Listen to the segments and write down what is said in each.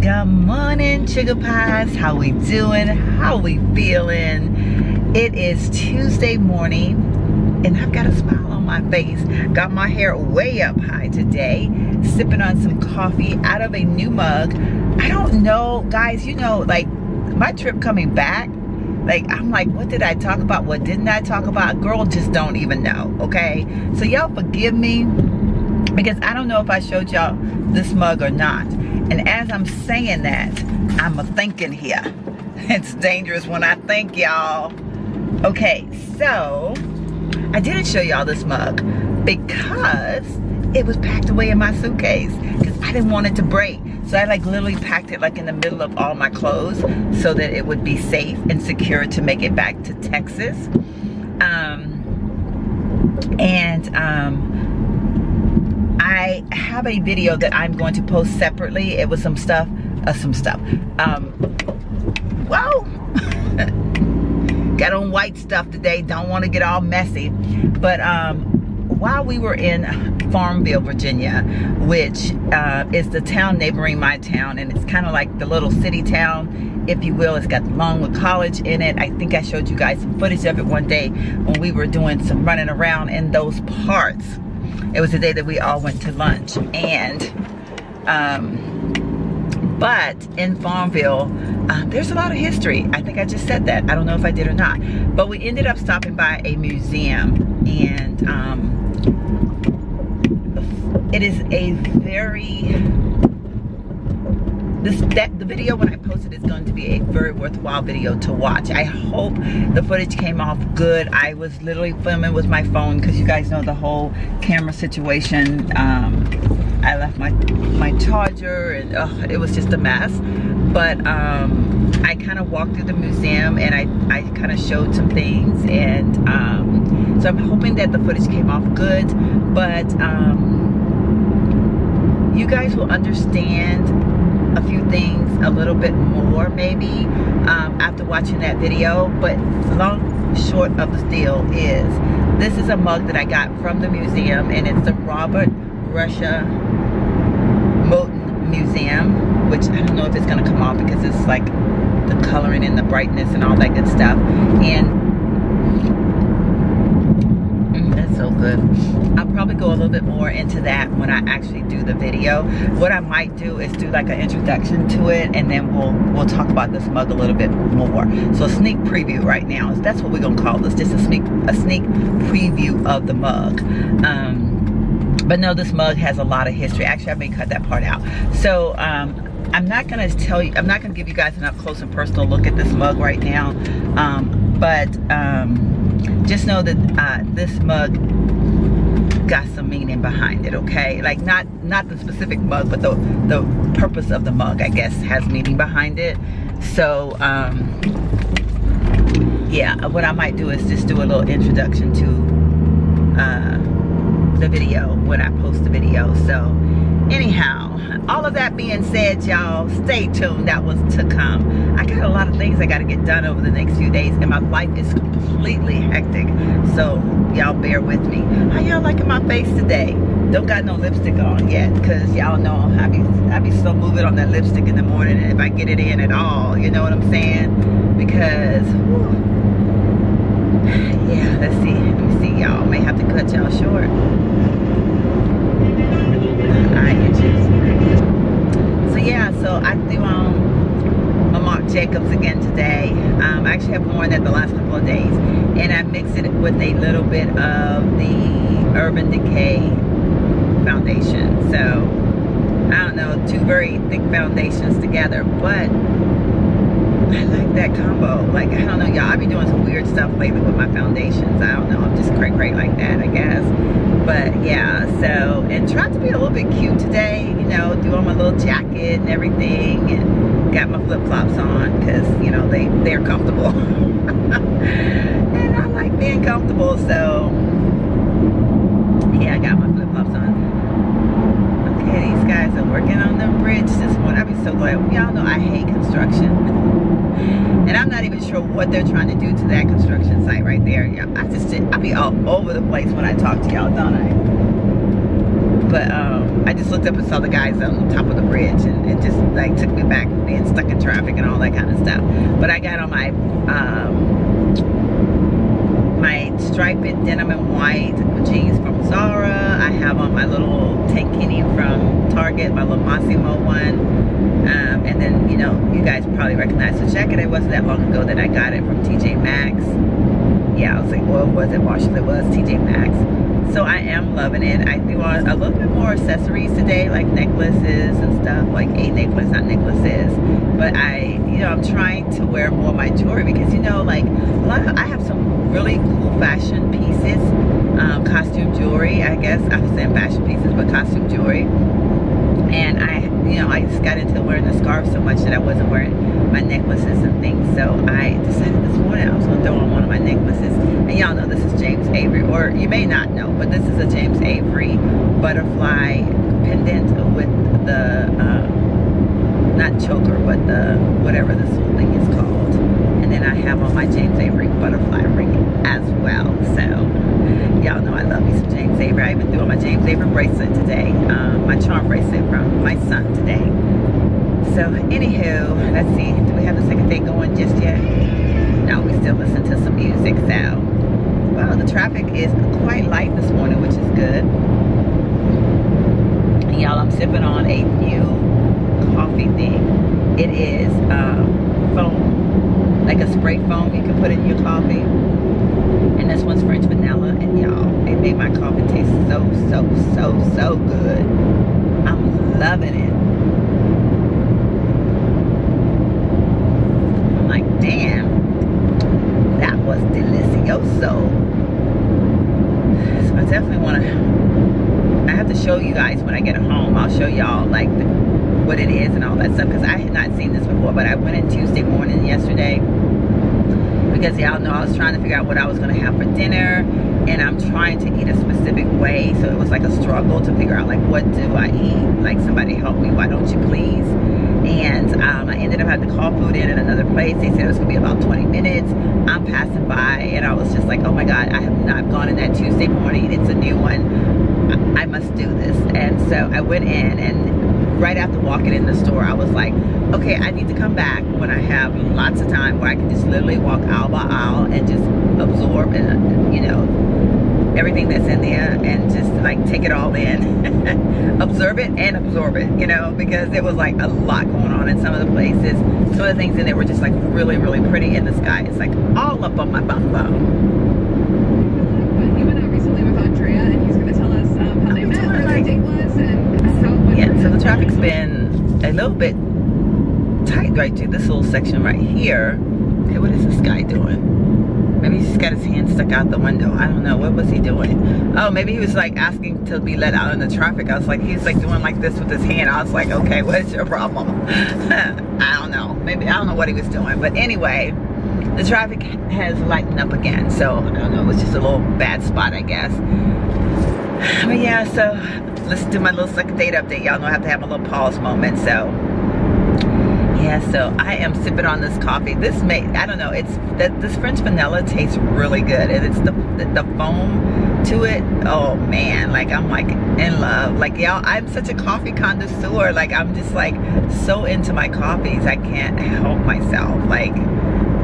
Good morning, sugar pies. How we doing? How we feeling? It is Tuesday morning and I've got a smile on my face. Got my hair way up high today, sipping on some coffee out of a new mug. I don't know, guys, you know, like my trip coming back, like I'm like, what did I talk about? What didn't I talk about? Girl, just don't even know, okay? So y'all forgive me because I don't know if I showed y'all this mug or not. And as I'm saying that, I'm a thinking here. It's dangerous when I think, y'all. Okay, so I didn't show y'all this mug because it was packed away in my suitcase because I didn't want it to break. So I like literally packed it like in the middle of all my clothes so that it would be safe and secure to make it back to Texas. I have a video that I'm going to post separately. It was some stuff. Whoa. Got on white stuff today. Don't want to get all messy. But while we were in Farmville, Virginia, which is the town neighboring my town, and it's kind of like the little city town, if you will. It's got Longwood College in it. I think I showed you guys some footage of it one day when we were doing some running around in those parts. It was the day that we all went to lunch. And but in Farmville, there's a lot of history. I think I just said that. I don't know if I did or not. But we ended up stopping by a museum, and it is a very, the video when I posted is going to be a very worthwhile video to watch. I hope the footage came off good. I was literally filming with my phone because you guys know the whole camera situation. I left my charger and it was just a mess. But I kind of walked through the museum and I kind of showed some things, and so I'm hoping that the footage came off good. But you guys will understand a few things a little bit more maybe after watching that video. But long short of the deal is, this is a mug that I got from the museum, and it's the Robert Russia Moten Museum, which I don't know if it's gonna come off because it's like the coloring and the brightness and all that good stuff. And that's so good. I'll probably go a little bit more into that when I actually do the video. What I might do is do like an introduction to it, and then we'll talk about this mug a little bit more. So a sneak preview right now. That's what we're gonna call this. Just a sneak preview of the mug. But no, this mug has a lot of history. Actually, I may cut that part out. So I'm not gonna tell you, I'm not gonna give you guys an up close and personal look at this mug right now. But just know that this mug got some meaning behind it, okay? Like not the specific mug, but the purpose of the mug, I guess, has meaning behind it. So yeah, what I might do is just do a little introduction to the video when I post the video. So anyhow, all of that being said, y'all, stay tuned. That was to come. I got a lot of things I got to get done over the next few days, and my life is completely hectic. So y'all bear with me. How y'all liking my face today? Don't got no lipstick on yet because y'all know I be so moving on that lipstick in the morning, and if I get it in at all, you know what I'm saying? Because whew, yeah, let's see. Let me see, y'all. May have to cut y'all short. So yeah, so I threw on my Marc Jacobs again today. I actually have worn that the last couple of days, and I mixed it with a little bit of the Urban Decay foundation. So I don't know, two very thick foundations together, but I like that combo. Like, I don't know, y'all, I be doing some weird stuff lately with my foundations. I don't know, I'm just cray like that, I guess. But yeah, so, and tried to be a little bit cute today, you know, do on my little jacket and everything, and got my flip-flops on because, you know, they're comfortable. And I like being comfortable, so yeah, I got my flip-flops on. Okay, these guys are working on the bridge this morning. I'd be so glad. Y'all know I hate construction. And I'm not even sure what they're trying to do to that construction site right there. Yeah, I be all over the place when I talk to y'all, don't I? But I just looked up and saw the guys on top of the bridge, and it just like like took me back being stuck in traffic and all that kind of stuff. But I got on my my striped denim and white jeans from Zara. I have on my little tankini from Target, my little Massimo one. And then, you know, you guys probably recognize the jacket. It wasn't that long ago that I got it from TJ Maxx. Yeah, I was like, well, it wasn't Marshall, it was TJ Maxx. So I am loving it. I threw on a little bit more accessories today, like necklaces and stuff, like a necklace, not necklaces. But I'm trying to wear more of my jewelry because, you know, like I have some really cool fashion pieces, costume jewelry. I guess I was saying fashion pieces, but costume jewelry. And I just got into wearing the scarf so much that I wasn't wearing my necklaces and things. So I decided this morning I was going to throw on one of my necklaces. And y'all know this is James Avery, or you may not know, but this is a James Avery butterfly pendant with the, not choker, but the, whatever this whole thing is called. And then I have on my James Avery butterfly ring as well. So y'all know I love me some James Avery. I even threw on my James Avery bracelet today, my charm bracelet from my son today. So anywho, let's see, do we have the second day going just yet? No, we still listen to some music. So, wow, the traffic is quite light this morning, which is good. And y'all, I'm sipping on a new coffee thing. It is foam, like a spray foam you can put in your coffee. And this one's French vanilla, and y'all, it made my coffee taste so good. I'm loving it. I'm like, damn, that was delicioso. So I definitely want to, I have to show you guys when I get home. I'll show y'all like what it is and all that stuff, because I had not seen this before. But I went in Tuesday morning yesterday, because y'all know I was trying to figure out what I was going to have for dinner, and I'm trying to eat a specific way. So it was like a struggle to figure out like, what do I eat? Like, somebody help me, why don't you please? And I ended up having to call food in at another place. They said it was going to be about 20 minutes. I'm passing by, and I was just like, oh my God, I have not gone in that Tuesday morning. It's a new one. I must do this. And so I went in, and right after walking in the store, I was like, okay, I need to come back when I have lots of time where I can just literally walk aisle by aisle and just absorb and, you know, everything that's in there, and just like take it all in. Observe it and absorb it, you know, because it was like a lot going on in some of the places. Some of the things in there were just like really pretty, in the sky. It's like all up on my bum bum. You went out recently with Andrea, and he's going to tell us how they met, where their date was, and how it went. Yeah, so the traffic's been a little bit tight right through this little section right here. Okay, what is this guy doing? Maybe he's just got his hand stuck out the window. I don't know. What was he doing? Oh, maybe he was like asking to be let out in the traffic. I was like, he's like doing like this with his hand. I was like, okay, what's your problem? I don't know. Maybe, I don't know what he was doing. But anyway, the traffic has lightened up again. So, I don't know. It was just a little bad spot, I guess. But yeah, so let's do my little second date update. Y'all know I have to have a little pause moment. So, yeah, so I am sipping on this coffee. This I don't know, it's this French vanilla tastes really good, and it's the foam to it. Oh man, like I'm like in love. Like y'all, I'm such a coffee connoisseur. Like I'm just like so into my coffees. I can't help myself. Like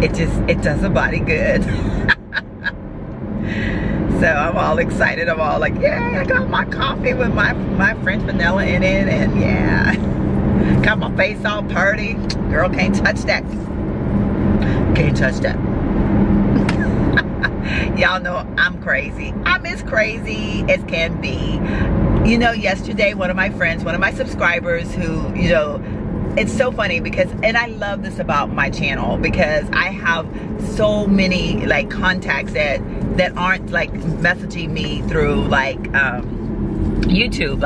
it does the body good. So I'm all excited. I'm all like, yeah, I got my coffee with my French vanilla in it, and yeah. Got my face all purty. Girl, can't touch that. Can't touch that. Y'all know I'm crazy. I'm as crazy as can be. You know, yesterday, one of my friends, one of my subscribers who, you know, it's so funny because, and I love this about my channel, because I have so many like contacts that aren't like messaging me through like YouTube.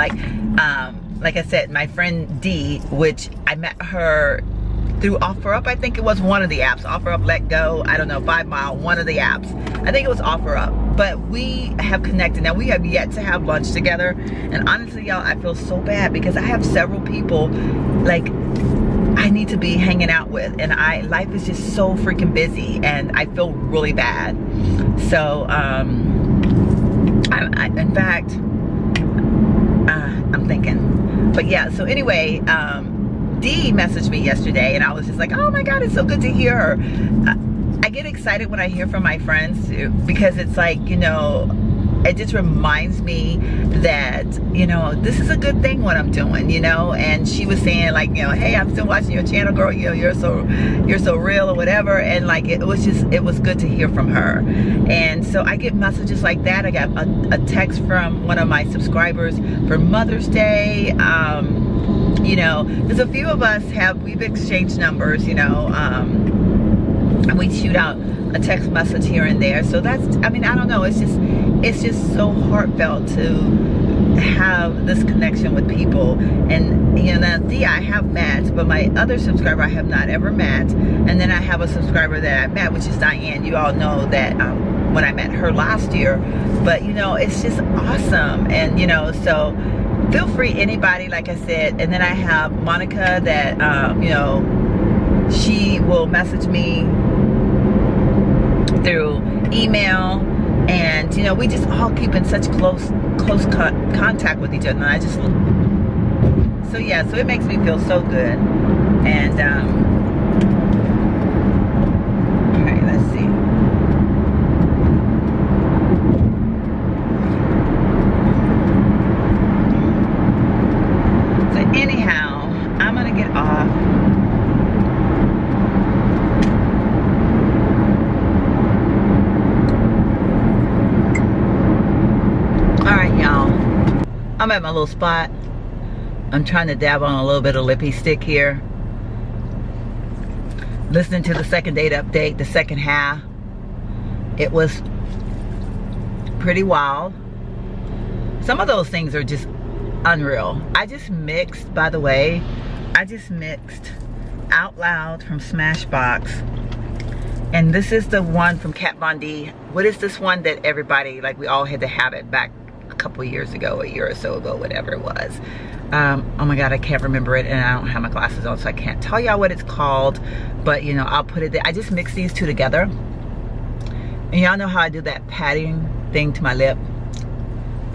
Like I said, my friend D, which I met her through OfferUp. I think it was one of the apps. OfferUp, Let Go, I don't know, 5 Mile, one of the apps. I think it was OfferUp. But we have connected. Now, we have yet to have lunch together. And honestly, y'all, I feel so bad because I have several people, like, I need to be hanging out with. And life is just so freaking busy. And I feel really bad. So, in fact, I'm thinking. But yeah, so anyway, Dee messaged me yesterday, and I was just like, oh my God, it's so good to hear her. I get excited when I hear from my friends because it's like, you know, it just reminds me that, you know, this is a good thing what I'm doing, you know. And she was saying like, you know, hey, I'm still watching your channel, girl, you know, you're so real or whatever. And like, it was good to hear from her. And so I get messages like that. I got a text from one of my subscribers for Mother's Day. You know, there's a few of us we've exchanged numbers, you know, and we shoot out a text message here and there. So that's, I mean, I don't know, it's just so heartfelt to have this connection with people. And you know, now Dee I have met, but my other subscriber I have not ever met. And then I have a subscriber that I met, which is Diane. You all know that when I met her last year. But you know, it's just awesome. And you know, so feel free, anybody, like I said. And then I have Monica that you know, she will message me through email, and you know, we just all keep in such close contact with each other. And I just, so yeah, so it makes me feel so good. And all right, let's see. So anyhow, I'm gonna get off. I'm at my little spot. I'm trying to dab on a little bit of lippy stick here. Listening to the second date update, the second half. It was pretty wild. Some of those things are just unreal. I just mixed, by the way, I just mixed Out Loud from Smashbox. And this is the one from Kat Von D. What is this one that everybody, like we all had to have it back a couple years ago, a year or so ago, whatever it was. Oh my God, I can't remember it, and I don't have my glasses on, so I can't tell y'all what it's called, but you know, I'll put it there. I just mix these two together, and y'all know how I do that patting thing to my lip.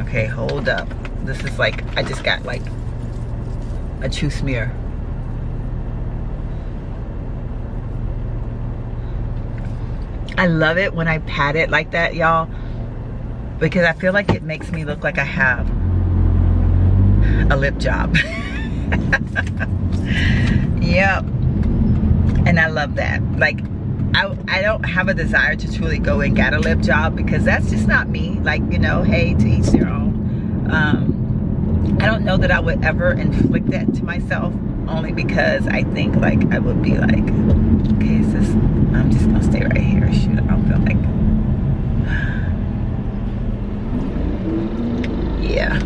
Okay, hold up. This is like, I just got like a chew smear. I love it when I pat it like that, y'all, because I feel like it makes me look like I have a lip job. Yep. And I love that. Like, I don't have a desire to truly go and get a lip job, because that's just not me. Like, you know, hey, to each their own. I don't know that I would ever inflict that to myself, only because I think like I would be like, okay, is this, I'm just gonna stay right here. Shoot, I don't feel like, yeah.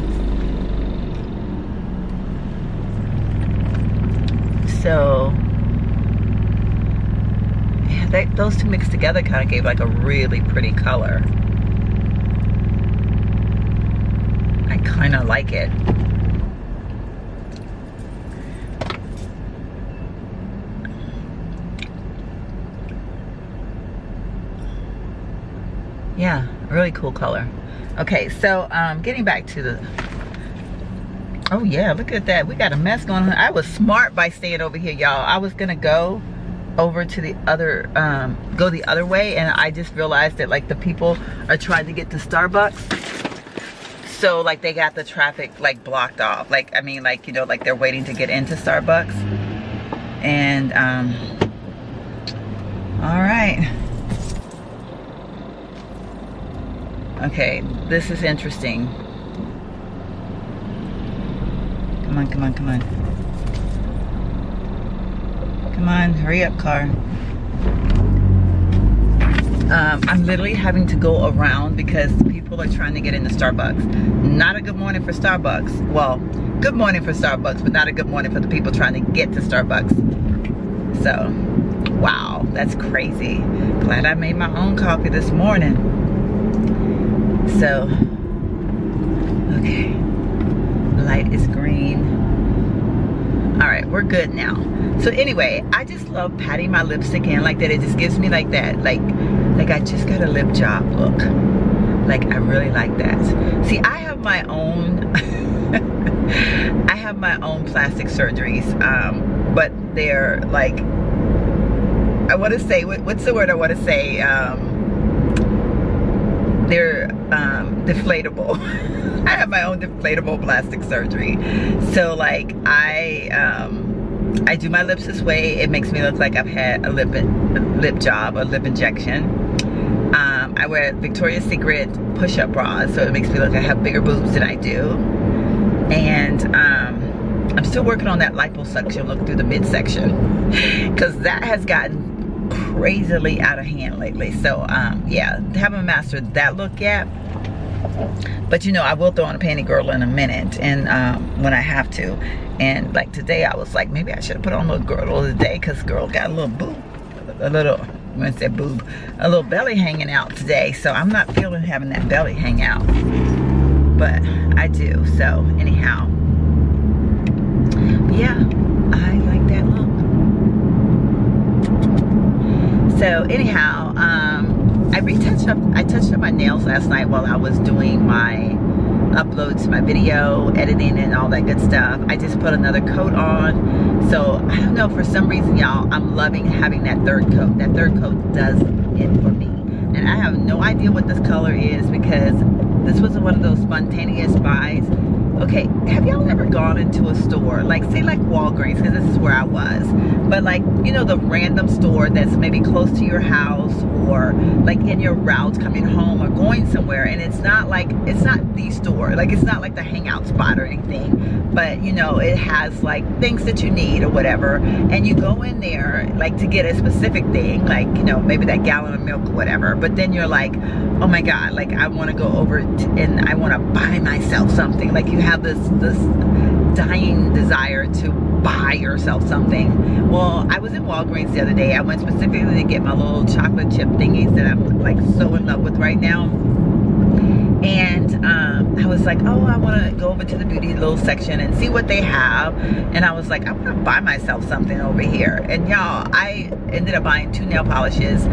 So yeah, those two mixed together kind of gave like a really pretty color. I kind of like it. Yeah, really cool color. Okay, so getting back to the, oh yeah, look at that. We got a mess going on. I was smart by staying over here, y'all. I was gonna go over to the other, go the other way, and I just realized that like the people are trying to get to Starbucks. So like they got the traffic like blocked off. Like, I mean, like, you know, like they're waiting to get into Starbucks. And all right. Okay, this is interesting. Come on, come on, come on. Come on, hurry up, car. I'm literally having to go around because people are trying to get into Starbucks. Not a good morning for Starbucks. Well, good morning for Starbucks, but not a good morning for the people trying to get to Starbucks. So, wow, that's crazy. Glad I made my own coffee this morning. So, okay, light is green. All right, we're good now. So anyway, I just love patting my lipstick in like that. It just gives me like that, like I just got a lip job look. Like, I really like that. See, I have my own, I have my own plastic surgeries. but they're like, I want to say, what's the word I want to say? They're deflatable. I have my own deflatable plastic surgery. So like I do my lips this way. It makes me look like I've had a lip job, a lip injection. I wear Victoria's Secret push-up bras, so it makes me look like I have bigger boobs than I do. And I'm still working on that liposuction look through the midsection, because that has gotten crazily out of hand lately. So yeah, haven't mastered that look yet. But you know, I will throw on a panty girl in a minute, and when I have to. And like today, I was like, maybe I should have put on a little girdle today, because girl got a little boob, a little, I'm gonna say boob, a little belly hanging out today. So I'm not feeling having that belly hang out, but I do. So anyhow, yeah, I like that look. So anyhow, I touched up my nails last night while I was doing my uploads, my video editing and all that good stuff. I just put another coat on. So I don't know, for some reason, y'all, I'm loving having that third coat. That third coat does it for me. And I have no idea what this color is, because this was one of those spontaneous buys. Okay, have y'all ever gone into a store, like say like Walgreens, because this is where I was, but like, you know, the random store that's maybe close to your house, or like in your route coming home or going somewhere, and it's not the store, like it's not like the hangout spot or anything, but you know, it has like things that you need or whatever, and you go in there like to get a specific thing, like, you know, maybe that gallon of milk or whatever, but then you're like, oh my god, like I want to go over and I want to buy myself something. Like you have this dying desire to buy yourself something. Well, I was in Walgreens the other day. I went specifically to get my little chocolate chip thingies that I'm like so in love with right now. And I was like, oh, I want to go over to the beauty little section and see what they have. And I was like, I want to buy myself something over here. And y'all, I ended up buying 2 nail polishes,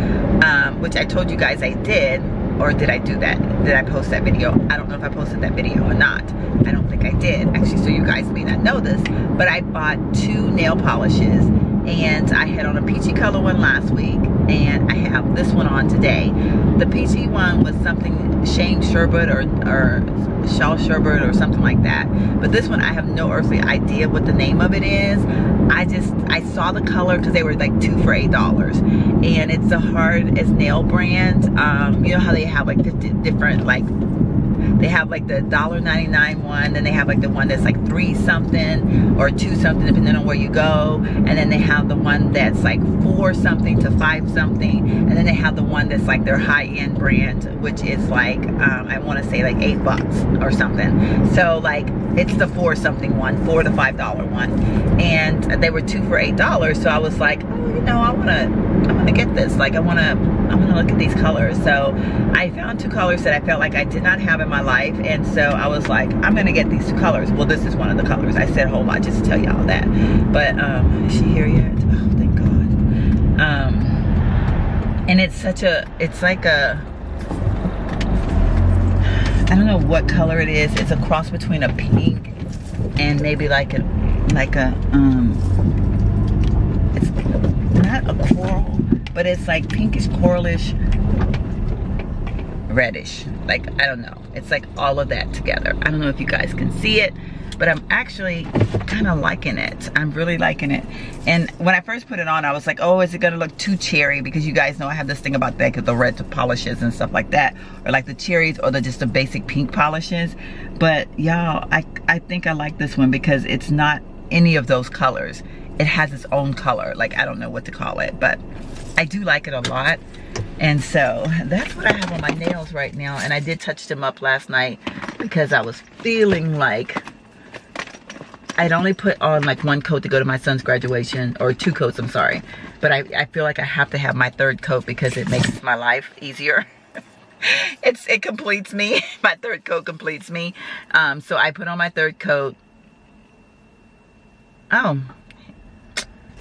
which I told you guys I did. Or did I do that? Did I post that video? I don't know if I posted that video or not. I don't think I did, actually, so you guys may not know this, but I bought 2 nail polishes, and I had on a peachy color one last week, and I have this one on today. The peachy one was something Shane Sherbet or Shaw Sherbet or something like that, but this one I have no earthly idea what the name of it is. I saw the color because they were like 2 for $8, and it's a Hard as Nail brand. You know how they have like 50 different, like they have like the $1.99 one, then they have like the one that's like 3 something or 2 something depending on where you go, and then they have the one that's like 4 something to 5 something, and then they have the one that's like their high-end brand, which is like I want to say like $8 or something. So like it's the 4 something one, $4 to $5 one, and they were 2 for $8. So I was like, oh, you know, I'm gonna get this. Like I'm gonna look at these colors. So I found 2 colors that I felt like I did not have in my life, and so I was like, I'm gonna get these 2 colors. Well, this is one of the colors. I said hold on just to tell y'all that. But is she here yet? Oh, thank God. And it's like a, I don't know what color it is. It's a cross between a pink and maybe like a it's not a coral, but it's like pinkish coralish reddish, like I don't know, it's like all of that together. I don't know if you guys can see it, but I'm actually kind of liking it. I'm really liking it. And when I first put it on, I was like, oh, is it gonna look too cherry? Because you guys know I have this thing about that, the red polishes and stuff like that, or like the cherries, or just the basic pink polishes. But y'all, I think I like this one because it's not any of those colors. It has its own color. Like I don't know what to call it, but I do like it a lot. And so that's what I have on my nails right now. And I did touch them up last night because I was feeling like I'd only put on like 1 coat to go to my son's graduation, or 2 coats, I'm sorry. But I feel like I have to have my 3rd coat because it makes my life easier. It completes me. My 3rd coat completes me. So I put on my 3rd coat. Oh.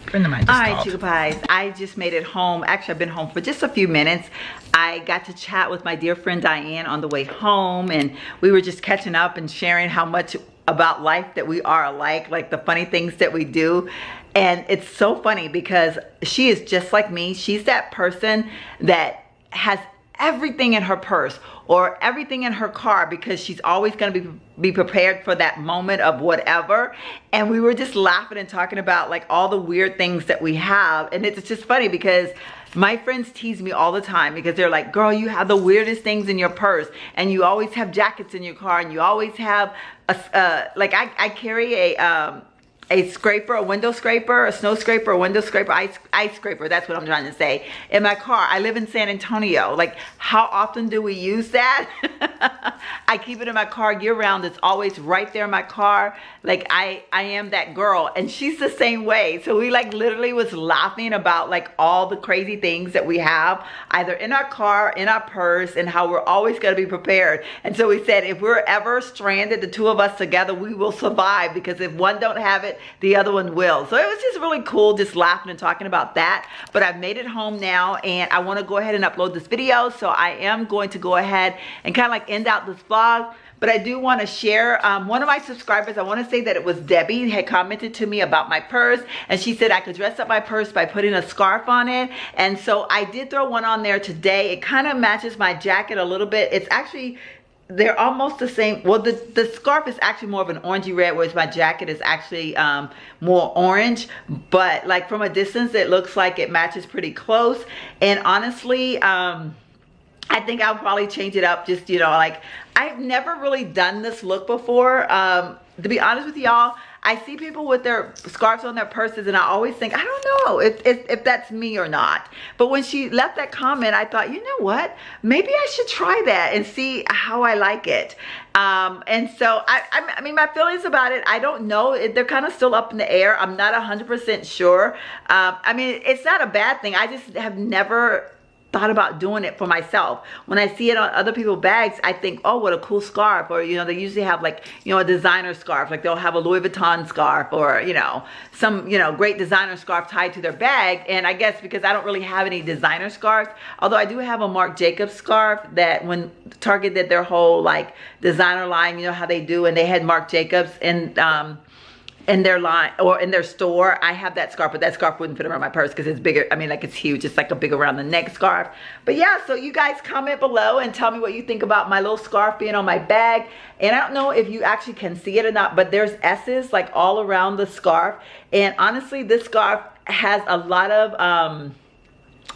Friend of mine just called. All right, you guys, I just made it home. Actually, I've been home for just a few minutes. I got to chat with my dear friend Diane on the way home, and we were just catching up and sharing how much about life that we are alike, like the funny things that we do. And it's so funny because she is just like me. She's that person that has everything in her purse or everything in her car because she's always going to be prepared for that moment of whatever. And we were just laughing and talking about like all the weird things that we have. And it's just funny because my friends tease me all the time because they're like, girl, you have the weirdest things in your purse, and you always have jackets in your car, and you always have like I carry a scraper, a window scraper, a snow scraper, a window scraper, ice scraper, that's what I'm trying to say, in my car. I live in San Antonio. Like, how often do we use that? I keep it in my car year round. It's always right there in my car. Like, I am that girl, and she's the same way. So we like literally was laughing about like all the crazy things that we have either in our car, in our purse, and how we're always going to be prepared. And so we said, if we're ever stranded, the two of us together, we will survive, because if one don't have it, the other one will. So it was just really cool just laughing and talking about that. But I've made it home now, and I want to go ahead and upload this video. So I am going to go ahead and kind of like end out this vlog. But I do want to share, one of my subscribers, I want to say that it was Debbie, had commented to me about my purse, and she said I could dress up my purse by putting a scarf on it. And so I did throw one on there today. It kind of matches my jacket a little bit. It's actually, they're almost the same. Well, the scarf is actually more of an orangey red, whereas my jacket is actually more orange. But like from a distance, it looks like it matches pretty close. And honestly, I think I'll probably change it up. Just, you know, like, I've never really done this look before. To be honest with y'all, I see people with their scarves on their purses, and I always think, I don't know if that's me or not. But when she left that comment, I thought, you know what? Maybe I should try that and see how I like it. And so, I mean, my feelings about it, I don't know. They're kind of still up in the air. I'm not 100% sure. I mean, it's not a bad thing. I just have never thought about doing it for myself. When I see it on other people's bags, I think, oh, what a cool scarf. Or, you know, they usually have like, you know, a designer scarf. Like they'll have a Louis Vuitton scarf, or, you know, some, you know, great designer scarf tied to their bag. And I guess because I don't really have any designer scarves, although I do have a Marc Jacobs scarf that when Target did their whole like designer line, you know how they do, and they had Marc Jacobs in their line or in their store. I have that scarf, but that scarf wouldn't fit around my purse because it's bigger. I mean, like, it's huge. It's like a big around the neck scarf. But yeah, so you guys comment below and tell me what you think about my little scarf being on my bag. And I don't know if you actually can see it or not, but there's S's like all around the scarf. And honestly, this scarf has a lot of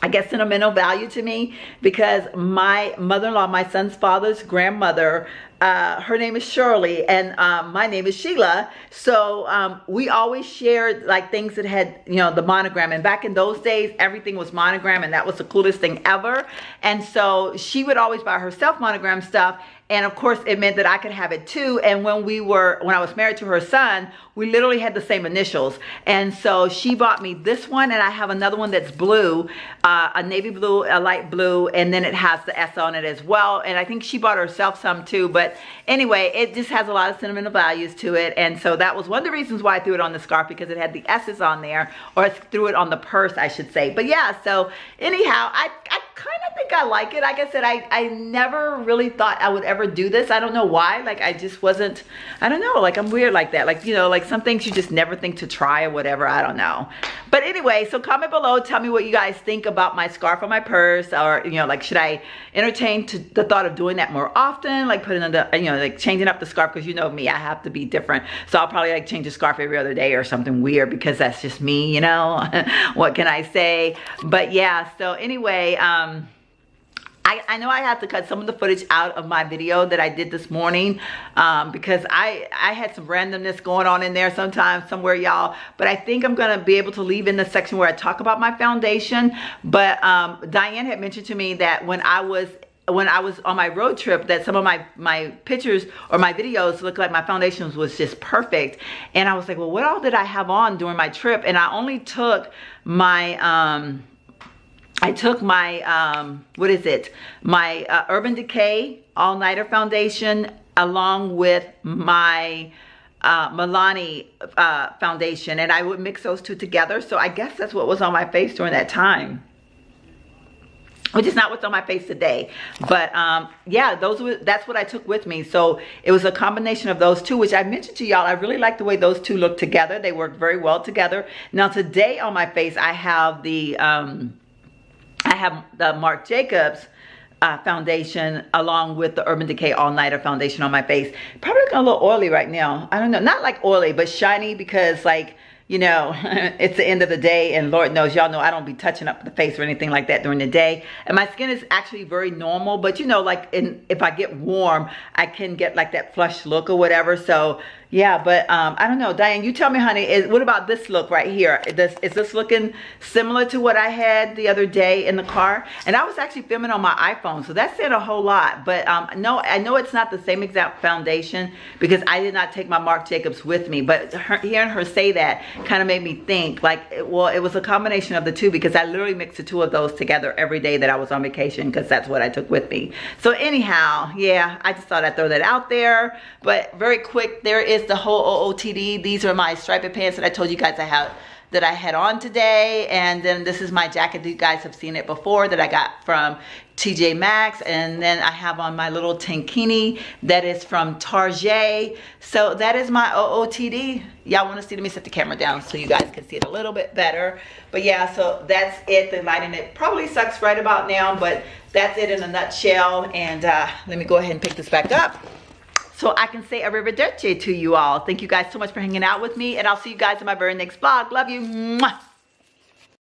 I guess sentimental value to me, because my mother-in-law, my son's father's grandmother, her name is Shirley, and my name is Sheila. So we always shared like things that had, you know, the monogram. And back in those days, everything was monogram, and that was the coolest thing ever. And so she would always buy herself monogram stuff. And of course, it meant that I could have it too. And when I was married to her son, we literally had the same initials. And so she bought me this one, and I have another one that's blue, a navy blue, a light blue, and then it has the S on it as well. And I think she bought herself some too. But anyway, it just has a lot of sentimental values to it. And so that was one of the reasons why I threw it on the scarf, because it had the S's on there, or I threw it on the purse, I should say. But yeah, so anyhow, I kind of think I like it. Like I said, I never really thought I would ever do this. I don't know why. Like, I just wasn't, I don't know, like I'm weird like that. Like, you know, like some things you just never think to try or whatever. I don't know. But anyway, so comment below, tell me what you guys think about my scarf on my purse, or, you know, like, should I entertain to the thought of doing that more often, like putting on the, you know, like changing up the scarf, because you know me, I have to be different. So I'll probably like change the scarf every other day or something weird, because that's just me, you know. What can I say? But yeah, so anyway, I know I have to cut some of the footage out of my video that I did this morning, because I had some randomness going on in there sometimes, somewhere, y'all. But I think I'm going to be able to leave in the section where I talk about my foundation. But Diane had mentioned to me that when I was on my road trip, that some of my pictures or my videos looked like my foundation was just perfect. And I was like, well, what all did I have on during my trip? And I only took my what is it? My Urban Decay All Nighter Foundation, along with my Milani foundation. And I would mix those two together. So I guess that's what was on my face during that time. which is not what's on my face today. But yeah, that's what I took with me. So it was a combination of those two, which I mentioned to y'all. I really like the way those two look together. They work very well together. Now today on my face, I have the Marc Jacobs foundation along with the Urban Decay All Nighter foundation on my face. Probably looking a little oily right now. I don't know, not like oily, but shiny, because like, you know, it's the end of the day, and Lord knows, y'all know I don't be touching up the face or anything like that during the day. And my skin is actually very normal, but you know, like if I get warm, I can get like that flushed look or whatever. So yeah, but I don't know, Diane, you tell me, honey, what about this look right here? Is this looking similar to what I had the other day in the car? And I was actually filming on my iPhone, so that's saying a whole lot. But no, I know it's not the same exact foundation because I did not take my Marc Jacobs with me. But hearing her say that kind of made me think like, well, it was a combination of the two, because I literally mixed the two of those together every day that I was on vacation, because that's what I took with me. So anyhow, yeah, I just thought I'd throw that out there. But very quick, there is the whole OOTD. These are my striped pants that I told you guys that I had on today. And then this is my jacket. You guys have seen it before, that I got from TJ Maxx. And then I have on my little tankini that is from Target. So that is my OOTD. Y'all want to see? Let me set the camera down so you guys can see it a little bit better. But yeah, so that's it. The lighting, it probably sucks right about now, but that's it in a nutshell. And let me go ahead and pick this back up so I can say arrivederci to you all. Thank you guys so much for hanging out with me, and I'll see you guys in my very next vlog. Love you. Mwah.